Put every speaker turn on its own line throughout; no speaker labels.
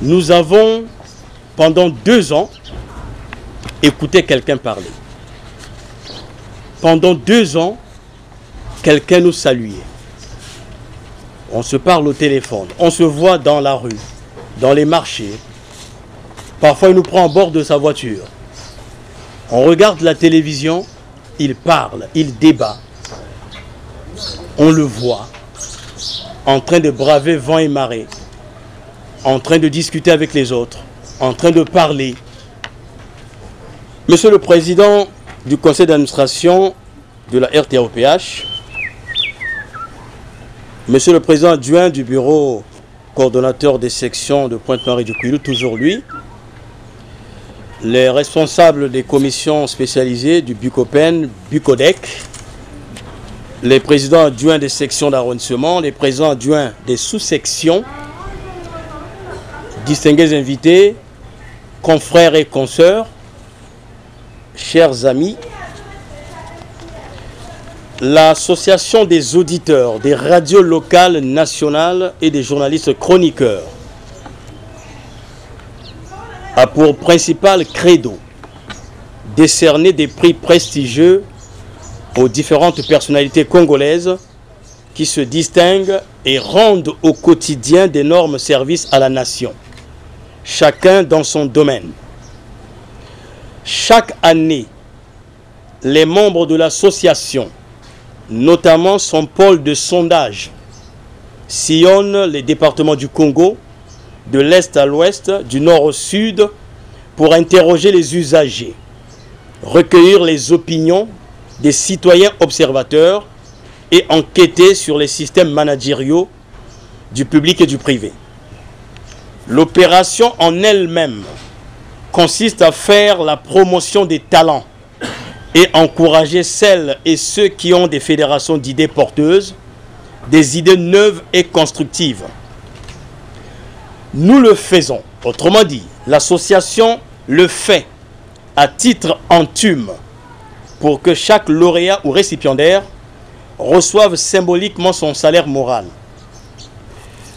Nous avons, pendant 2 ans, écouté quelqu'un parler. Pendant 2 ans, quelqu'un nous saluait. On se parle au téléphone, on se voit dans la rue, dans les marchés. Parfois, il nous prend à bord de sa voiture. On regarde la télévision, il parle, il débat. On le voit en train de braver vent et marée, en train de discuter avec les autres, en train de parler. Monsieur le Président du Conseil d'administration de la RTAOPH, Monsieur le Président adjoint du bureau coordonnateur des sections de Pointe-Noire et du Kouilou, toujours lui, les responsables des commissions spécialisées du Bucopen, Bucodec, les présidents adjoints des sections d'arrondissement, les présidents adjoints des sous-sections, distingués invités, confrères et consoeurs, chers amis, l'Association des auditeurs des radios locales nationales et des journalistes chroniqueurs a pour principal credo décerner des prix prestigieux aux différentes personnalités congolaises qui se distinguent et rendent au quotidien d'énormes services à la nation, chacun dans son domaine. Chaque année, les membres de l'association, notamment son pôle de sondage, sillonnent les départements du Congo, de l'est à l'ouest, du nord au sud, pour interroger les usagers, recueillir les opinions des citoyens observateurs et enquêter sur les systèmes managériaux du public et du privé. L'opération en elle-même consiste à faire la promotion des talents et encourager celles et ceux qui ont des fédérations d'idées porteuses, des idées neuves et constructives. Nous le faisons, autrement dit, l'association le fait à titre anthume pour que chaque lauréat ou récipiendaire reçoive symboliquement son salaire moral.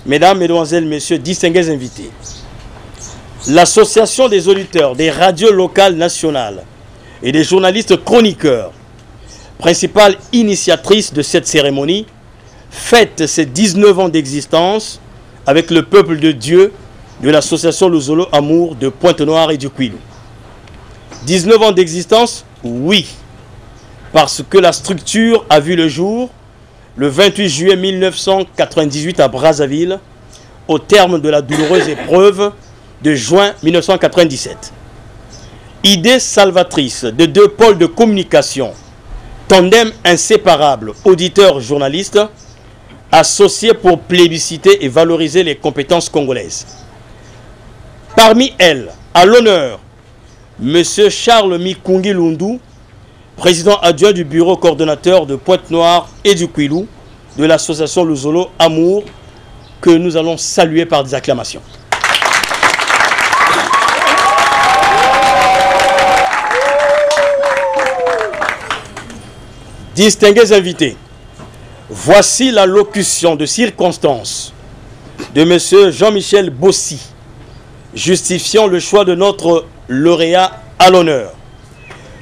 Mesdames, Mesdemoiselles, Messieurs, distingués invités, l'Association des auditeurs des radios locales nationales et des journalistes chroniqueurs, principale initiatrice de cette cérémonie, fête ses 19 ans d'existence avec le peuple de Dieu de l'association Luzolo Amour de Pointe-Noire et du Kouilou. 19 ans d'existence, oui, parce que la structure a vu le jour le 28 juillet 1998 à Brazzaville, au terme de la douloureuse épreuve de juin 1997. Idée salvatrice de 2 pôles de communication, tandem inséparable, auditeurs-journalistes, associés pour plébisciter et valoriser les compétences congolaises. Parmi elles, à l'honneur, M. Charles Mikungi Lundu, président adjoint du bureau coordonnateur de Pointe-Noire et du Kouilou, de l'association Luzolo Amour, que nous allons saluer par des acclamations. Distingués invités, voici la locution de circonstance de M. Jean-Michel Bossy, justifiant le choix de notre lauréat à l'honneur.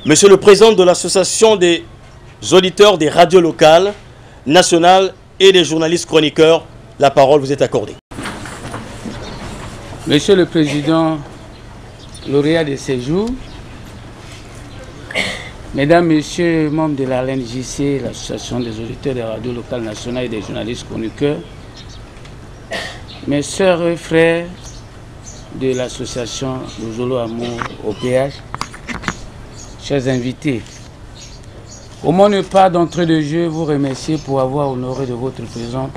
Monsieur le Président de l'Association des auditeurs des radios locales, nationales et des journalistes chroniqueurs, la parole vous est accordée.
Monsieur le Président, lauréat de séjour, Mesdames, Messieurs, membres de la LNJC, l'Association des auditeurs des radios locales nationales et des journalistes chroniqueurs, mes sœurs et frères de l'association Luzolo Amour OPH, chers invités, au nom de part d'entrée de jeu, vous remercier pour avoir honoré de votre présence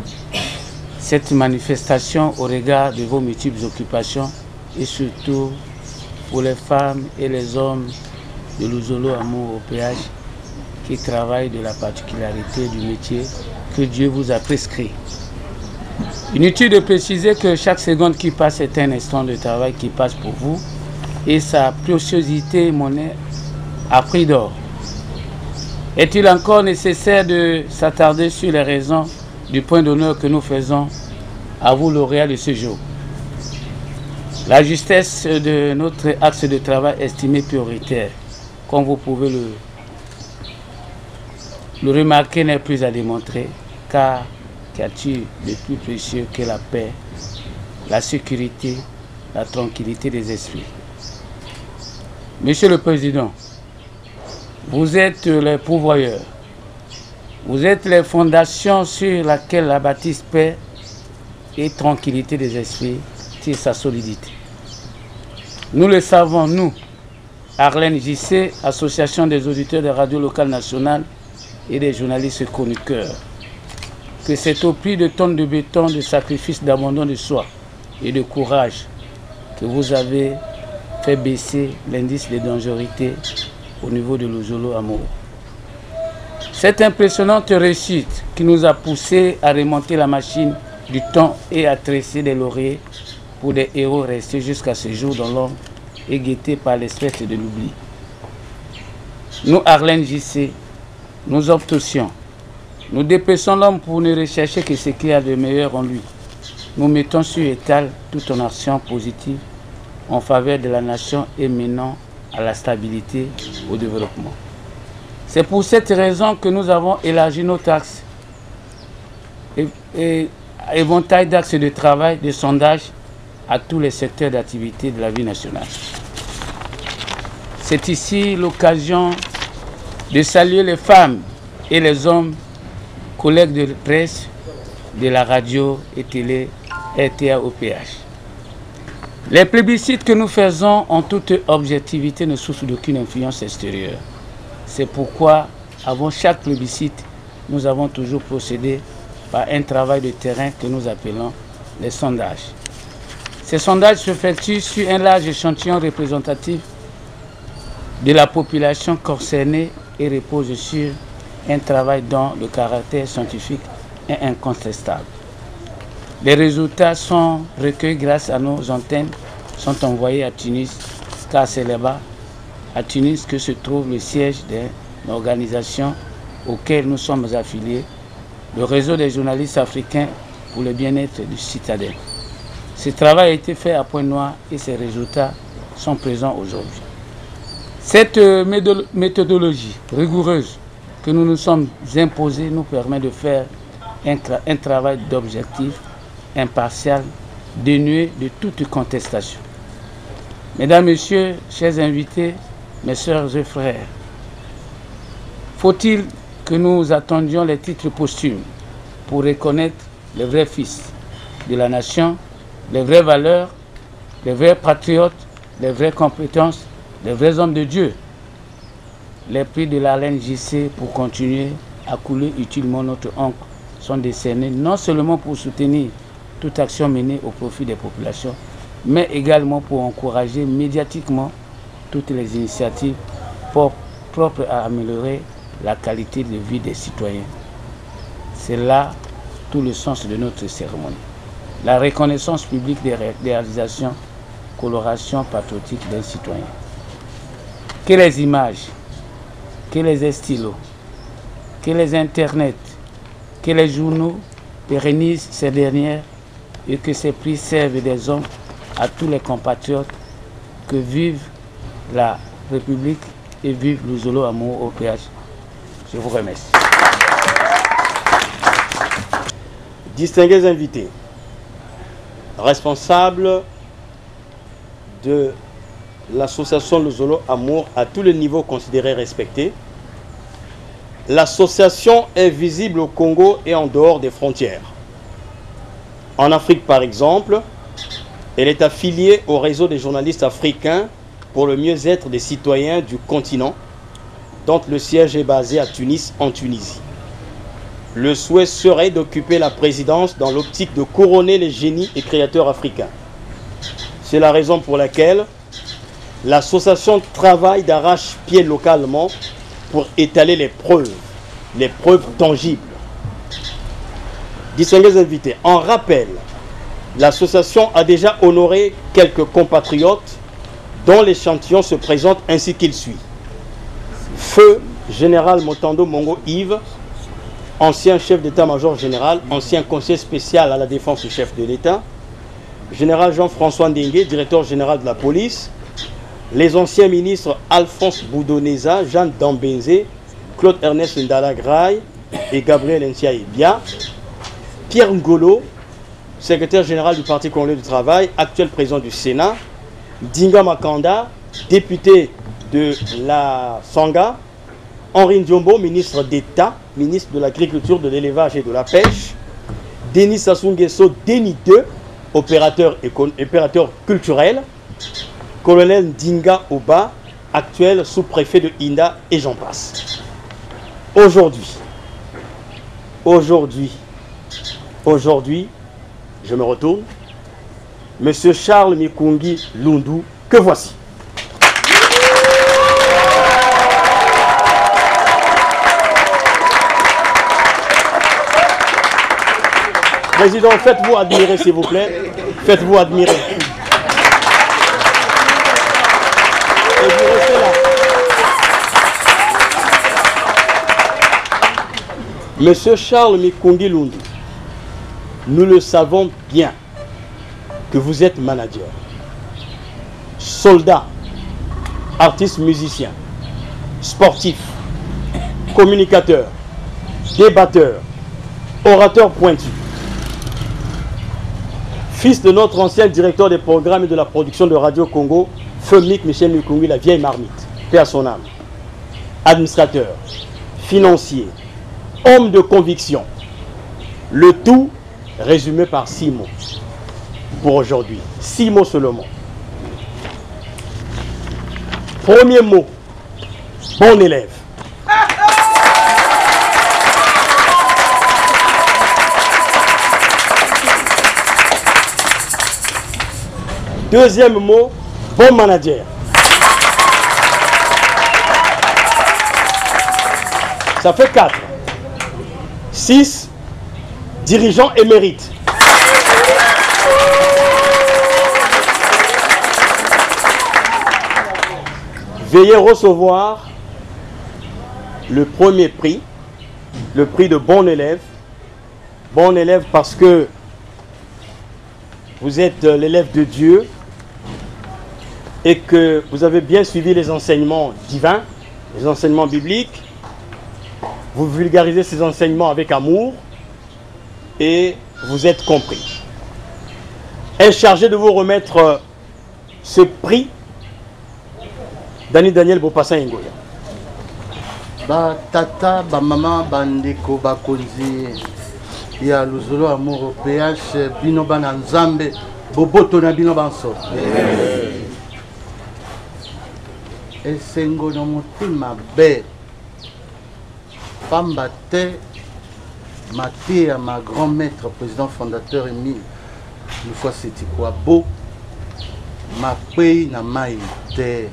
cette manifestation au regard de vos multiples occupations et surtout pour les femmes et les hommes de Luzolo Amour OPH qui travaillent de la particularité du métier que Dieu vous a prescrit. Inutile de préciser que chaque seconde qui passe est un instant de travail qui passe pour vous et sa préciosité monnaie à prix d'or. Est-il encore nécessaire de s'attarder sur les raisons du point d'honneur que nous faisons à vous lauréats de ce jour? La justesse de notre axe de travail estimé prioritaire, comme vous pouvez le remarquer, n'est plus à démontrer, car qu'y a-t-il de plus précieux que la paix, la sécurité, la tranquillité des esprits? Monsieur le Président, vous êtes les pourvoyeurs, vous êtes les fondations sur lesquelles la bâtisse paix et tranquillité des esprits tire sa solidité. Nous le savons, nous, Arlène JC, Association des auditeurs de radio locale nationale et des journalistes chroniqueurs, que c'est au prix de tonnes de béton, de sacrifices, d'abandon de soi et de courage que vous avez fait baisser l'indice de dangerosité au niveau de l'Ozolo Amour. Cette impressionnante réussite qui nous a poussé à remonter la machine du temps et à tresser des lauriers pour des héros restés jusqu'à ce jour dans l'ombre et guettés par l'espèce de l'oubli. Nous, Arlène JC, nous obtussions. Nous dépassons l'homme pour ne rechercher que ce qu'il y a de meilleur en lui. Nous mettons sur étal toute une action positive en faveur de la nation et menant à la stabilité, au développement. C'est pour cette raison que nous avons élargi notre axe et éventail d'axes de travail, de sondage à tous les secteurs d'activité de la vie nationale. C'est ici l'occasion de saluer les femmes et les hommes, collègues de presse, de la radio et télé, RTA OPH. Les plébiscites que nous faisons en toute objectivité ne souffrent d'aucune influence extérieure. C'est pourquoi, avant chaque plébiscite, nous avons toujours procédé par un travail de terrain que nous appelons les sondages. Ces sondages se effectuent sur un large échantillon représentatif de la population concernée et reposent sur un travail dont le caractère scientifique est incontestable. Les résultats sont recueillis grâce à nos antennes, sont envoyés à Tunis, car c'est là-bas, à Tunis, que se trouve le siège d'une organisation auquel nous sommes affiliés, le réseau des journalistes africains pour le bien-être du citadin. Ce travail a été fait à Pointe-Noire et ses résultats sont présents aujourd'hui. Cette méthodologie rigoureuse que nous nous sommes imposés nous permet de faire un travail d'objectif, impartial, dénué de toute contestation. Mesdames, Messieurs, chers invités, mes sœurs et frères, faut-il que nous attendions les titres posthumes pour reconnaître les vrais fils de la nation, les vraies valeurs, les vrais patriotes, les vraies compétences, les vrais hommes de Dieu? Les prix de l'Arlène JC pour continuer à couler utilement notre encre sont décernés non seulement pour soutenir toute action menée au profit des populations, mais également pour encourager médiatiquement toutes les initiatives propres à améliorer la qualité de vie des citoyens. C'est là tout le sens de notre cérémonie. La reconnaissance publique des réalisations, coloration patriotique d'un citoyen. Que les images, que les stylos, que les internets, que les journaux pérennisent ces dernières et que ces prix servent d'exemple à tous les compatriotes que vivent la République et vivent l'Ozolo Amour au PH. Je vous remercie.
Distingués invités, responsables de l'association l'Ozolo Amour à tous les niveaux considérés respectés, l'association est visible au Congo et en dehors des frontières. En Afrique, par exemple, elle est affiliée au réseau des journalistes africains pour le mieux-être des citoyens du continent, dont le siège est basé à Tunis, en Tunisie. Le souhait serait d'occuper la présidence dans l'optique de couronner les génies et créateurs africains. C'est la raison pour laquelle l'association travaille d'arrache-pied localement pour étaler les preuves tangibles. Distingués invités, en rappel, l'association a déjà honoré quelques compatriotes dont l'échantillon se présente ainsi qu'il suit. Feu Général Motando Mongo Yves, ancien chef d'état-major général, ancien conseiller spécial à la défense du chef de l'État. général Jean-François Ndengue, directeur général de la police, les anciens ministres Alphonse Boudoneza, Jean Dambenzé, Claude Ernest Ndalagraï et Gabriel Nsia-Ebia, Pierre Ngolo, secrétaire général du Parti congolais du travail, actuel président du Sénat, Dinga Makanda, député de la Sangha, Henri Ndiombo, ministre d'État, ministre de l'Agriculture, de l'Élevage et de la Pêche, Denis Sassou Nguesso, Denis II, opérateur culturel, colonel Dinga Oba, actuel sous-préfet de Inda, et j'en passe. Aujourd'hui, je me retourne, Monsieur Charles Mikungi Lundu, que voici. Président, faites-vous admirer, s'il vous plaît. Faites-vous admirer. Et vous restez là. Monsieur Charles Mikungi Lundu, nous le savons bien que vous êtes manager, soldat, artiste musicien, sportif, communicateur, débatteur, orateur pointu. Fils de notre ancien directeur des programmes et de la production de Radio Congo, Feu Michel Mikungi, la vieille marmite, paix à son âme. Administrateur, financier, homme de conviction. Le tout résumé par 6 mots. Pour aujourd'hui, 6 mots seulement. Premier mot, bon élève. Deuxième mot, bon manager. Ça fait 4. 6, dirigeant émérite. Veuillez recevoir le premier prix, le prix de bon élève. Bon élève parce que vous êtes l'élève de Dieu et que vous avez bien suivi les enseignements divins, les enseignements bibliques. Vous vulgarisez ces enseignements avec amour et vous êtes compris. Est chargé de vous remettre ce prix, Daniel Bopassa Ngoya.
Ba tata, ba maman, bandeko, ba konzi, ya luzolo amour au PH, bino bana nzambe, boboto na bino banso. Esengo no mutima be, pamba te, maté à ma grand maître, président fondateur Émile, une fois c'était quoi beau, ma pays na maïté.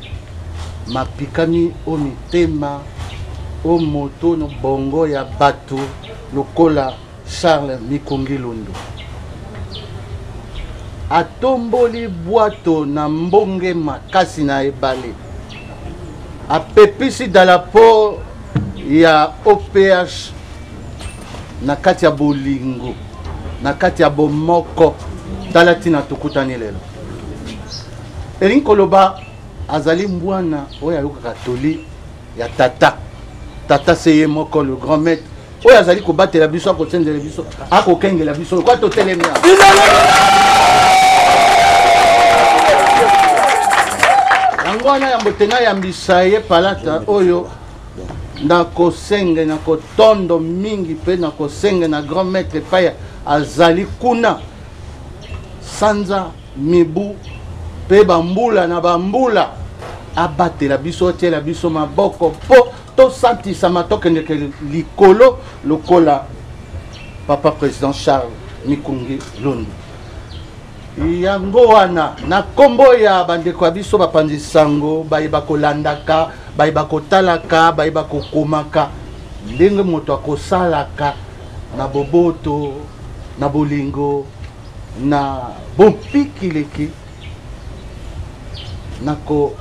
Mapikami o mitema o moto no bongo ya bato lokola Charles Mikungi Lundu atomboli bwato na mbonge makasi na ebale apepisi dalapo ya OPH na kati ya bolingo na kati ya bomoko talatina tukutani lelo elingi koloba azali mbwana oyo ayoka katoli ya tata seye moko le grand maître oyo azali kobatela biso akosenzela biso akokengela biso kwa totelemia yango wana ya mbotenga yambisa ye palata oyo nakosenge nakotondo mingi mpe nakosenge na grand maître epai azali kuna sanza mibu pe bambula na bambula abatela biso tiela biso maboko po to santisa matokendeke likolo lokola papa président Charles Mikungi Lundu yango wana na kombo ya bandeko ya biso bapanzi sango bayeba kolandaka bayeba kotalaka bayeba kokomaka ndenge moto akosalaka na boboto na bolingo na bompikileki nako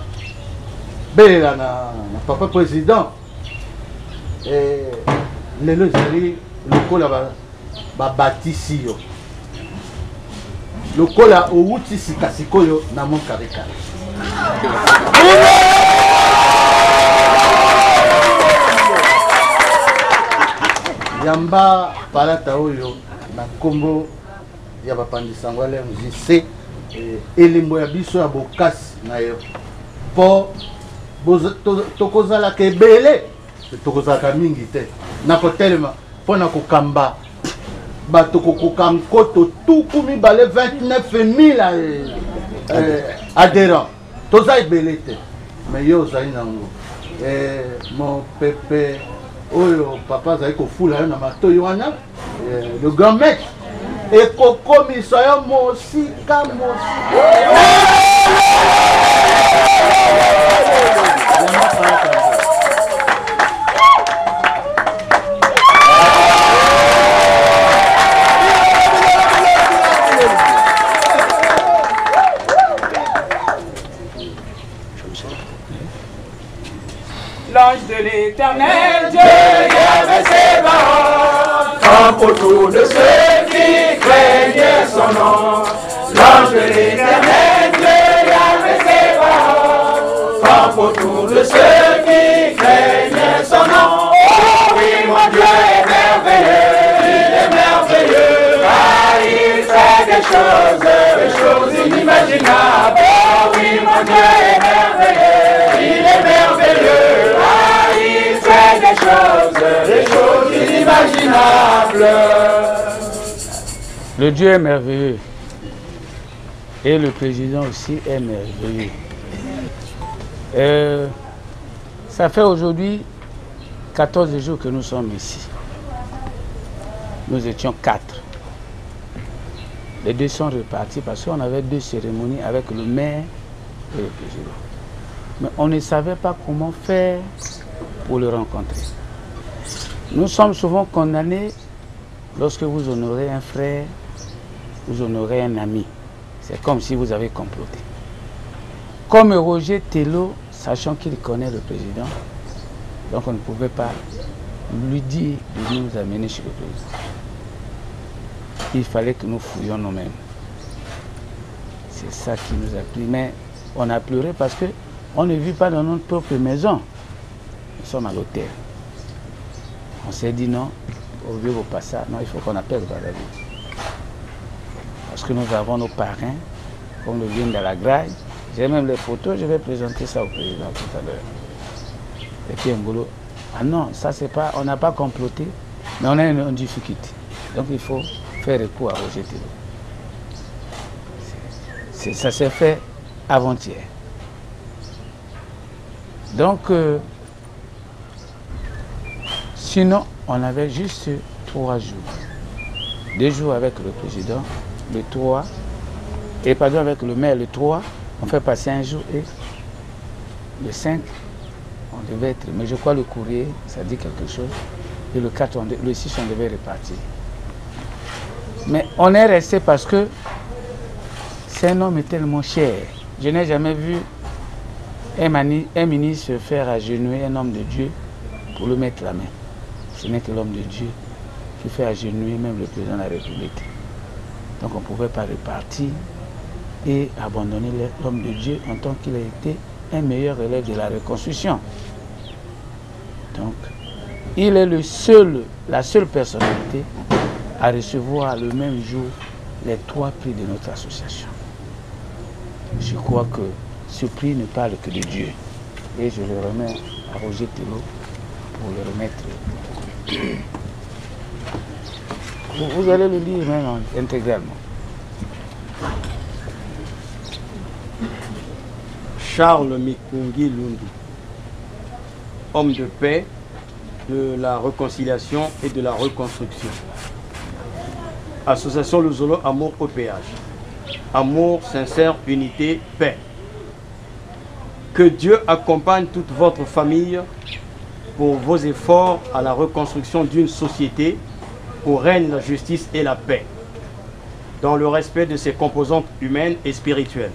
belela na papa président lelo ezali lokola babatisi yo lokola outi sikasikoyo na mon kareka yamba palata oyo na kombo ya bapandisango ya MJC elembo ya biso ya bokasi na yo po tokozalaka ebele tokozalaka mingi te na kotelema mpo na kokamba bato kokoka nkoto tuku mibale 29 000 adhérents toza ebele te mais yo ozali nango mopepe oyo papa azali kofula yo na matoyi wana le grand maître ekokomisa yo mosika
L'ange de l'Éternel, Dieu avait ses paroles, comme autour de ceux qui craignent son nom. L'ange de l'Éternel, Dieu avait ses paroles, comme autour de ceux qui craignent son nom. Oh oui, mon Dieu est merveilleux, il est merveilleux, car il fait des choses inimaginables. Oh oui, mon Dieu est merveilleux, il est merveilleux. Des choses inimaginables. Le Dieu est merveilleux. Et le président aussi est merveilleux. Ça fait aujourd'hui 14 jours que nous sommes ici. Nous étions 4. Les 2 sont repartis parce qu'on avait 2 cérémonies avec le maire et le président. Mais on ne savait pas comment faire pour le rencontrer. Nous sommes souvent condamnés lorsque vous honorez un frère, vous honorez un ami. C'est comme si vous avez comploté. Comme Roger Tello, sachant qu'il connaît le président, donc on ne pouvait pas lui dire de nous amener chez le président. Il fallait que nous fouillions nous-mêmes. C'est ça qui nous a pris. Mais on a pleuré parce qu'on ne vit pas dans notre propre maison. Nous sommes à l'hôtel. On s'est dit non, au lieu de passer, non, il faut qu'on appelle Badadi. Parce que nous avons nos parrains, comme le vient de la graille. J'ai même les photos, je vais présenter ça au président tout à l'heure. Et puis Ngolo, ah non, ça c'est pas, on n'a pas comploté, mais on a une difficulté. Donc il faut faire recours à Roger Tello. Ça s'est fait avant-hier. Donc, sinon, on avait juste 3 jours. 2 jours avec le président, le 3, et pardon, avec le maire, le 3, on fait passer un jour, et le 5, on devait être, mais je crois le courrier, ça dit quelque chose, et le 4, le 6, on devait repartir. Mais on est resté parce que c'est un homme tellement cher. Je n'ai jamais vu un ministre se faire agenouiller un homme de Dieu pour lui mettre la main. Ce n'est que l'homme de Dieu qui fait agenouiller même le président de la République. Donc on ne pouvait pas repartir et abandonner l'homme de Dieu en tant qu'il a été un meilleur élève de la reconstruction. Donc il est la seule personnalité à recevoir le même jour les 3 prix de notre association. Je crois que ce prix ne parle que de Dieu. Et je le remets à Roger Tello pour le remettre. Vous allez le lire même intégralement.
Charles Mikungi Lundu, homme de paix, de la réconciliation et de la reconstruction. Association Le Zolo Amour OPH. Amour, sincère, unité, paix. Que Dieu accompagne toute votre famille pour vos efforts à la reconstruction d'une société où règne la justice et la paix, dans le respect de ses composantes humaines et spirituelles.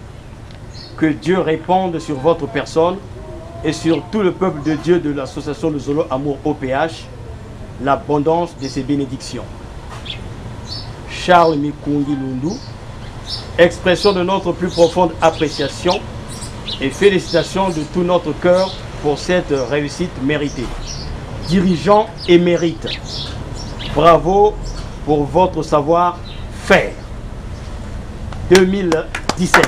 Que Dieu répande sur votre personne et sur tout le peuple de Dieu de l'association Le Zolo Amour OPH l'abondance de ses bénédictions. Charles Mikungi Lundu, expression de notre plus profonde appréciation et félicitations de tout notre cœur pour cette réussite méritée. Dirigeants émérites, bravo pour votre savoir-faire. 2017.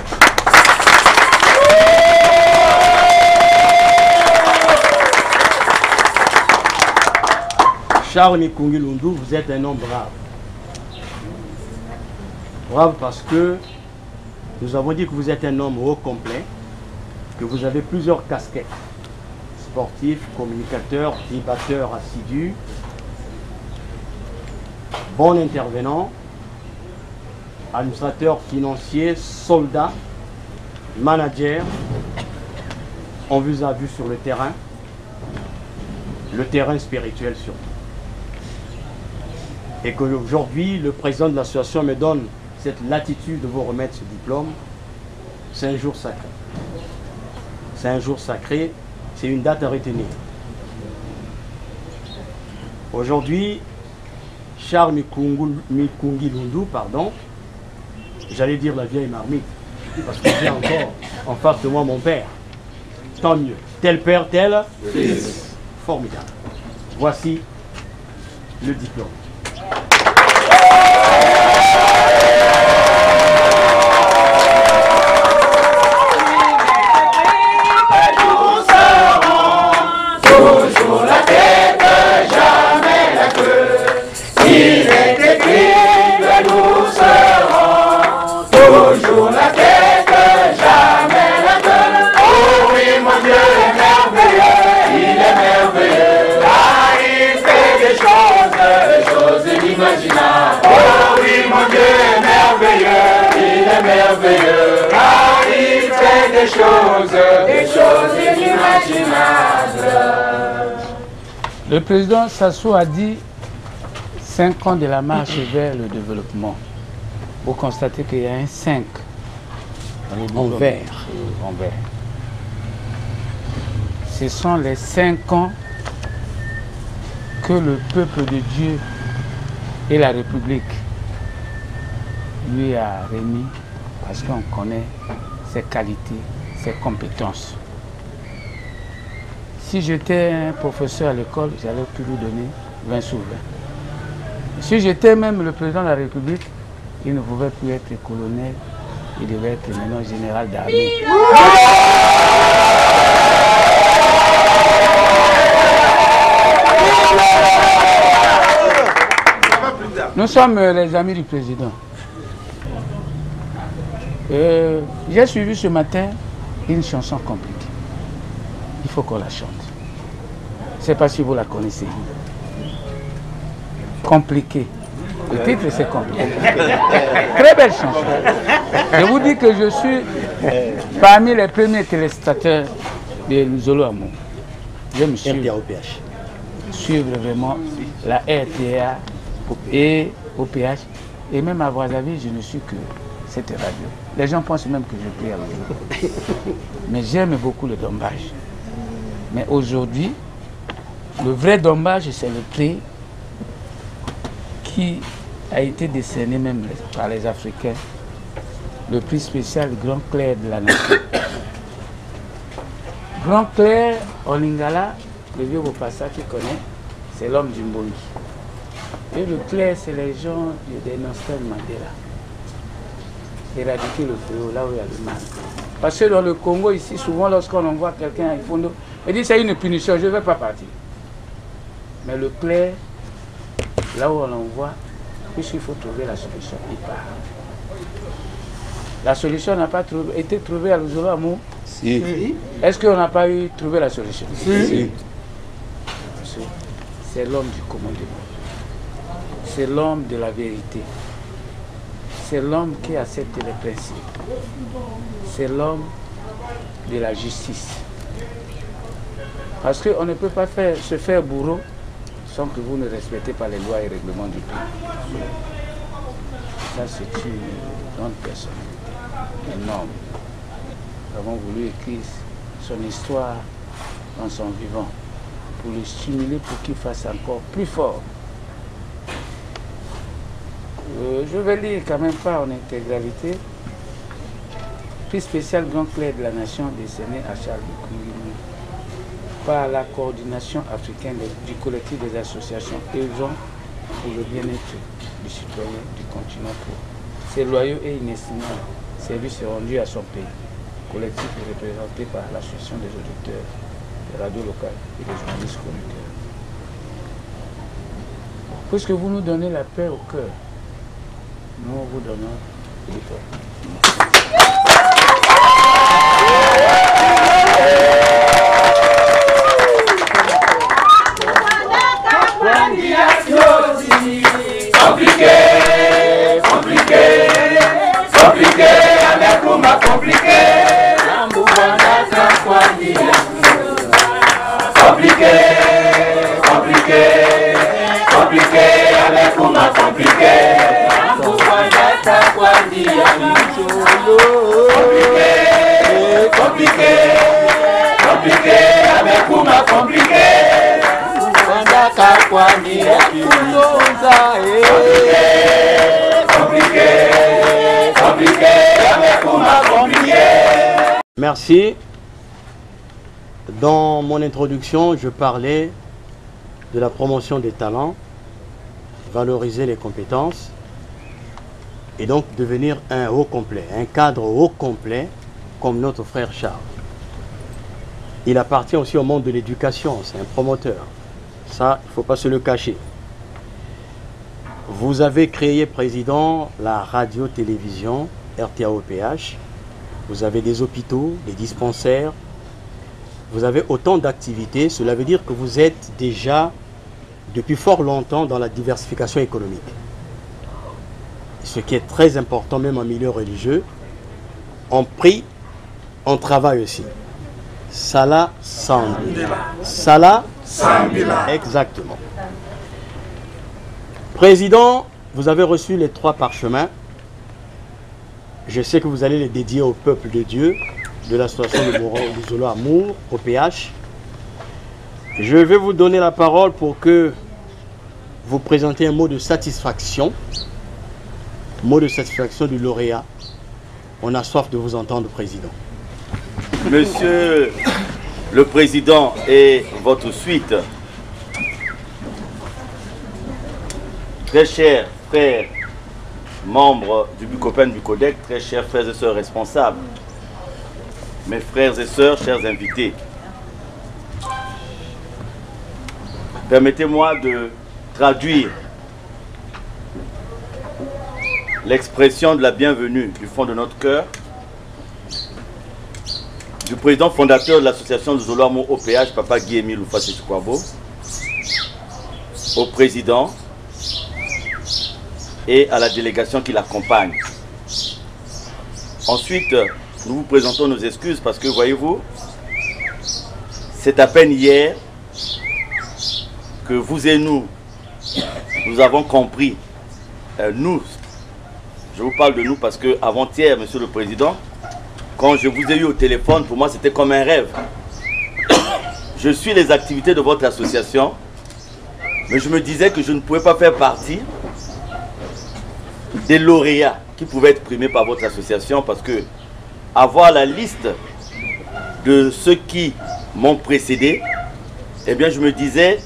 Charles Mikungi Lundu, vous êtes un homme brave. Brave parce que nous avons dit que vous êtes un homme au complet, que vous avez plusieurs casquettes. Sportif, communicateur, débatteur assidu, bon intervenant, administrateur financier, soldat, manager. On vous a vu sur le terrain spirituel surtout. Et qu'aujourd'hui, le président de l'association me donne cette latitude de vous remettre ce diplôme. C'est un jour sacré. C'est un jour sacré, c'est une date à retenir. Aujourd'hui, Charles Mikungi Lundu, pardon, j'allais dire la vieille marmite, parce que j'ai encore en face de moi mon père. Tant mieux. Tel père, tel fils. Formidable. Voici le diplôme.
Oh oui, mon Dieu est merveilleux, il est merveilleux, car il fait des choses inimaginables.
Le président Sassou a dit 5 ans de la marche vers le développement. Vous constatez qu'il y a un 5 en vert. Ce sont les 5 ans que le peuple de Dieu et la République lui a remis parce qu'on connaît ses qualités, ses compétences. Si j'étais un professeur à l'école, j'allais pu lui donner 20 sur 20. Si j'étais même le président de la République, il ne pouvait plus être colonel, il devait être maintenant général d'armée. Nous sommes les amis du président. J'ai suivi ce matin une chanson compliquée. Il faut qu'on la chante. Je ne sais pas si vous la connaissez. Compliqué. Le titre c'est compliqué. Très belle chanson. Je vous dis que je suis parmi les premiers téléspectateurs de Luzolo Amour. Je me suis suivre vraiment la RTA et OPH. Et même à Brazzaville, je ne suis que cette radio. Les gens pensent même que je prie à Luzolo. Mais j'aime beaucoup le dombage. Mais aujourd'hui, le vrai dombage, c'est le prix qui a été décerné même par les Africains. Le prix spécial Grand Clerc de la nation. Grand Clerc en Lingala, le vieux Bopassa qui connaît, c'est l'homme du Mbongi. Et le clerc, c'est les gens des Nelson Mandela. Éradiquer le fléau là où il y a le mal. Parce que dans le Congo, ici, souvent, lorsqu'on envoie quelqu'un à Ifondo, il dit c'est une punition, je ne vais pas partir. Mais le clerc, là où on l'envoie, puisqu'il faut trouver la solution, il part. La solution n'a pas été trouvée à Luzolo Amour. Si. Est-ce qu'on n'a pas trouvé la solution? Si. C'est l'homme du commandement. C'est l'homme de la vérité. C'est l'homme qui accepte les principes. C'est l'homme de la justice. Parce qu'on ne peut pas se faire bourreau sans que vous ne respectez pas les lois et règlements du pays. Ça, c'est une grande personnalité, énorme. Nous avons voulu écrire son histoire dans son vivant pour le stimuler pour qu'il fasse encore plus fort. Je vais lire quand même pas en intégralité. Prix spécial Grand Clerc de la Nation décerné à Charles Koulimi par la coordination africaine du collectif des associations œuvrant pour le bien-être du citoyen du continent pour ses loyaux et inestimables services rendus à son pays. Le collectif est représenté par l'association des auditeurs des radios locales et des journalistes chroniqueurs. Puisque vous nous donnez la paix au cœur, nous vous donnons l'étoile.
Compliqué, compliqué, compliqué, avec Kuma compliqué. Compliqué, compliqué, compliqué, avec Kuma compliqué. Compliqué, compliqué, compliqué, avec Kuma compliqué.
Merci. Dans mon introduction, je parlais de la promotion des talents, valoriser les compétences et donc devenir un haut complet, un cadre haut complet comme notre frère Charles. Il appartient aussi au monde de l'éducation, c'est un promoteur. Ça, il ne faut pas se le cacher. Vous avez créé, président, la radio-télévision RTAOPH. Vous avez des hôpitaux, des dispensaires. Vous avez autant d'activités. Cela veut dire que vous êtes déjà, depuis fort longtemps, dans la diversification économique. Ce qui est très important, même en milieu religieux. On prie, on travaille aussi. Salah Sambila. Salah Sambila. Exactement. Président, vous avez reçu les 3 parchemins. Je sais que vous allez les dédier au peuple de Dieu, de l'association de Zolo Amour, au PH. Je vais vous donner la parole pour que vous présentez un mot de satisfaction. Mot de satisfaction du lauréat. On a soif de vous entendre, Président.
Monsieur le Président et votre suite, très chers frères, membres du Bucopen Bucodec, très chers frères et sœurs responsables, mes frères et sœurs, chers invités, permettez-moi de traduire l'expression de la bienvenue du fond de notre cœur du président fondateur de l'association de Zolo Amour OPH, Papa Guy-Émile Oufassi-Chikwabo, au président et à la délégation qui l'accompagne. Ensuite, nous vous présentons nos excuses parce que, voyez-vous, c'est à peine hier que vous et nous avons compris, nous, je vous parle de nous parce que avant-hier, Monsieur le Président, quand je vous ai eu au téléphone, pour moi c'était comme un rêve. Je suis les activités de votre association, mais je me disais que je ne pouvais pas faire partie des lauréats qui pouvaient être primés par votre association parce que avoir la liste de ceux qui m'ont précédé, eh bien je me disais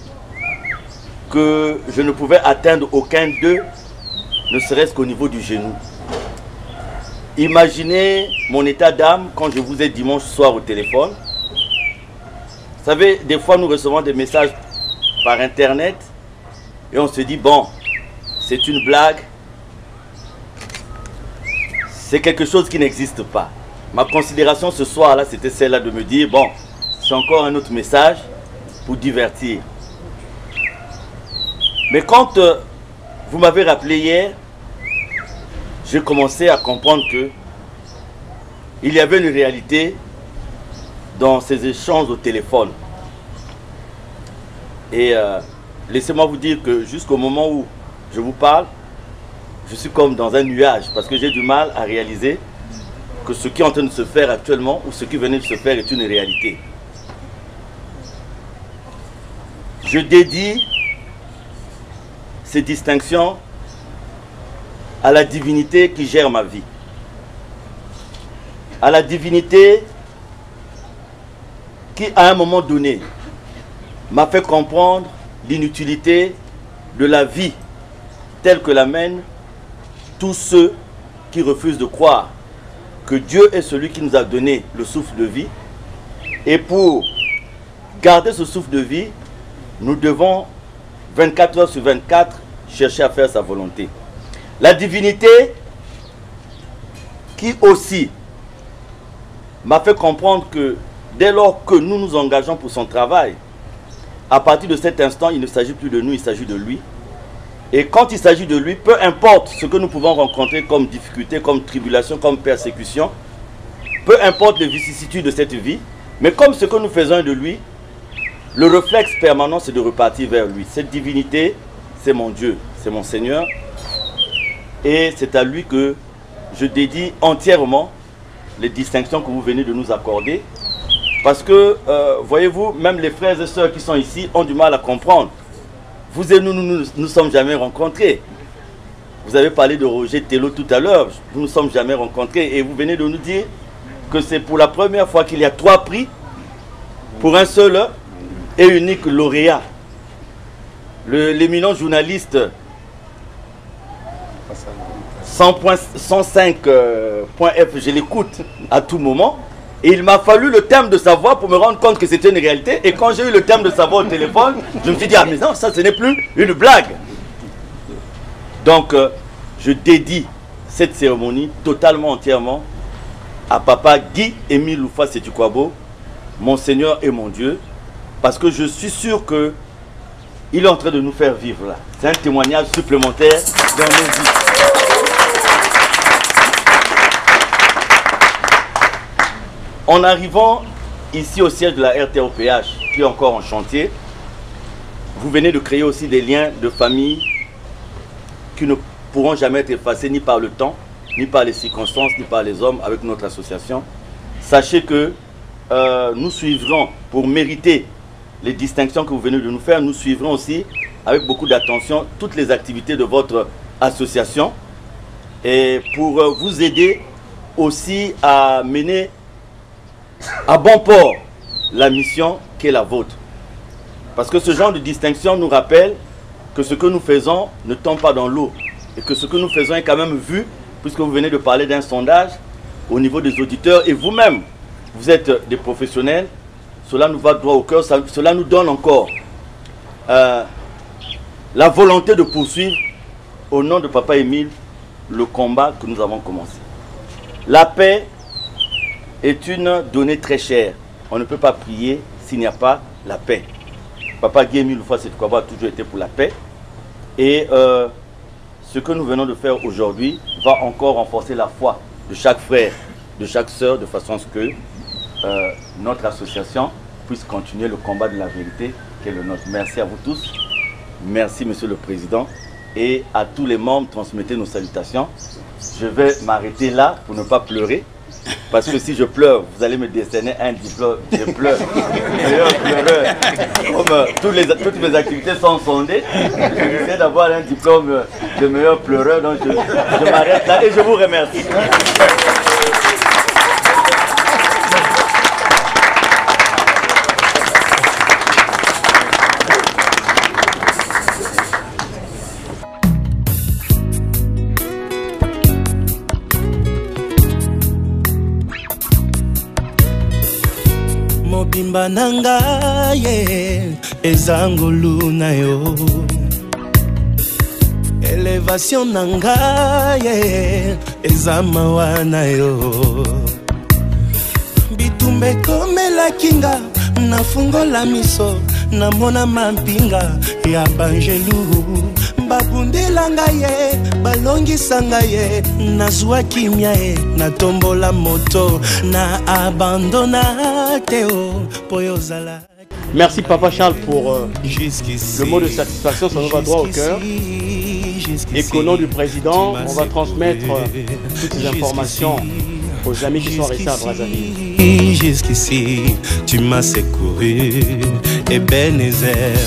que je ne pouvais atteindre aucun d'eux, ne serait-ce qu'au niveau du genou. Imaginez mon état d'âme quand je vous ai dimanche soir au téléphone. Vous savez, des fois nous recevons des messages par internet et on se dit bon, c'est une blague, c'est quelque chose qui n'existe pas. Ma considération ce soir-là, c'était celle-là de me dire bon, c'est encore un autre message pour divertir. Mais quand vous m'avez rappelé hier, j'ai commencé à comprendre que il y avait une réalité dans ces échanges au téléphone. Et laissez-moi vous dire que jusqu'au moment où je vous parle, je suis comme dans un nuage parce que j'ai du mal à réaliser que ce qui est en train de se faire actuellement ou ce qui venait de se faire est une réalité. Je dédie ces distinctions à la divinité qui gère ma vie. À la divinité qui, à un moment donné, m'a fait comprendre l'inutilité de la vie telle que la mènent tous ceux qui refusent de croire que Dieu est celui qui nous a donné le souffle de vie. Et pour garder ce souffle de vie, nous devons 24 heures sur 24 chercher à faire sa volonté. La divinité qui aussi m'a fait comprendre que dès lors que nous nous engageons pour son travail, à partir de cet instant, il ne s'agit plus de nous, il s'agit de lui. Et quand il s'agit de lui, peu importe ce que nous pouvons rencontrer comme difficulté, comme tribulation, comme persécution, peu importe les vicissitudes de cette vie, mais comme ce que nous faisons de lui, le réflexe permanent, c'est de repartir vers lui. Cette divinité, c'est mon Dieu, c'est mon Seigneur. Et c'est à lui que je dédie entièrement les distinctions que vous venez de nous accorder. Parce que, voyez-vous, même les frères et sœurs qui sont ici ont du mal à comprendre. Vous et nous ne sommes jamais rencontrés. Vous avez parlé de Roger Tello tout à l'heure. Nous ne sommes jamais rencontrés. Et vous venez de nous dire que c'est pour la première fois qu'il y a 3 prix pour un seul et unique lauréat. L'éminent journaliste 105.f, je l'écoute à tout moment. Et il m'a fallu le thème de sa voix pour me rendre compte que c'était une réalité. Et quand j'ai eu le thème de sa voix au téléphone, je me suis dit, ah mais non, ça ce n'est plus une blague. Donc, je dédie cette cérémonie totalement, entièrement à Papa Guy-Émile Loufa Sétukwabo, mon Seigneur et mon Dieu, parce que je suis sûr que il est en train de nous faire vivre là. C'est un témoignage supplémentaire dans nos vies. En arrivant ici au siège de la RTOPH, qui est encore en chantier, vous venez de créer aussi des liens de famille qui ne pourront jamais être effacés ni par le temps, ni par les circonstances, ni par les hommes avec notre association. Sachez que nous suivrons, pour mériter les distinctions que vous venez de nous faire, nous suivrons aussi avec beaucoup d'attention toutes les activités de votre association et pour vous aider aussi à mener à bon port la mission qui est la vôtre. Parce que ce genre de distinction nous rappelle que ce que nous faisons ne tombe pas dans l'eau et que ce que nous faisons est quand même vu, puisque vous venez de parler d'un sondage au niveau des auditeurs et vous-même, vous êtes des professionnels. Cela nous va droit au cœur, cela nous donne encore la volonté de poursuivre au nom de Papa Émile le combat que nous avons commencé. La paix est une donnée très chère. On ne peut pas prier s'il n'y a pas la paix. Papa Guy-Émile Loufa Sétukwabo a toujours été pour la paix. Et ce que nous venons de faire aujourd'hui va encore renforcer la foi de chaque frère, de chaque sœur, de façon à ce que notre association puisse continuer le combat de la vérité qui est le nôtre. Merci à vous tous. Merci Monsieur le Président. Et à tous les membres, transmettez nos salutations. Je vais m'arrêter là pour ne pas pleurer. Parce que si je pleure, vous allez me décerner un diplôme. Je pleure. Meilleur pleureur. Comme toutes mes activités sont sondées, j'essaie d'avoir un diplôme de meilleur pleureur. Donc je m'arrête là et je vous remercie.
Mobimba nanga ye ezangolu na yo elevation nanga ye ezamawa na yo bitumbe komela kinga nafungola miso namona mampinga ya banjelu babundela ngaye balongisa ngaye nazwa kimia ye natombola moto na abandona teo poyozala.
Merci Papa Charles pour le mot de satisfaction, ça nous va droit au cœur. Et qu'au nom du président, on va transmettre toutes ces informations aux amis qui sont restés à Brazzaville.
jusqu'ici, tu m'as secouru. Ebenezer,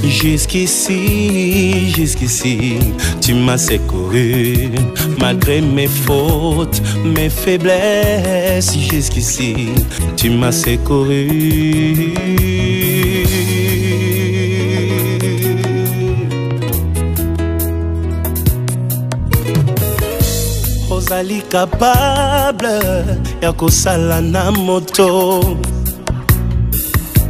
jusqu'ici, jusqu'ici, tu m'as secouru. Malgré mes fautes, mes faiblesses, jusqu'ici, tu m'as secouru. Ozali capable ya kosala na moto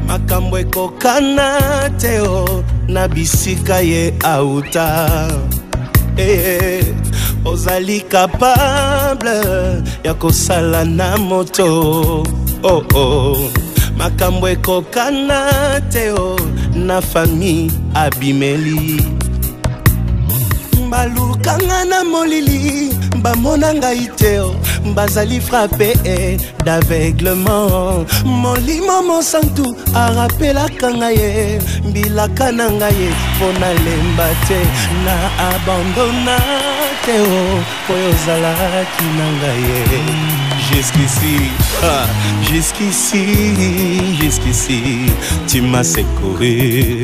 makambo ekokana teo na bisika ye auta. Ozali capable ya kosala na moto makambo ekokana teo na famille abimeli. Balukanga na molili bamona ngai teo bazali frappé d'aveuglement. Molimo mosantu arapelaka ngai mbilaka na ngai mpona lemba te na abandona teo oyo ozalaki na ngai. Jusqu'ici, jusqu'ici, jusqu'ici, tu m'as secouru.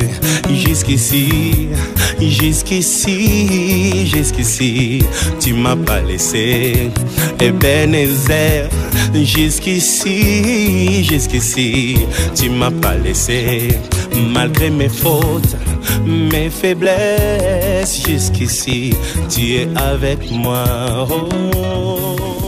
Jusqu'ici, jusqu'ici, jusqu'ici, tu m'as pas laissé. Ebenezer, jusqu'ici, jusqu'ici, tu m'as pas laissé. Malgré mes fautes, mes faiblesses, jusqu'ici, tu es avec moi. Oh.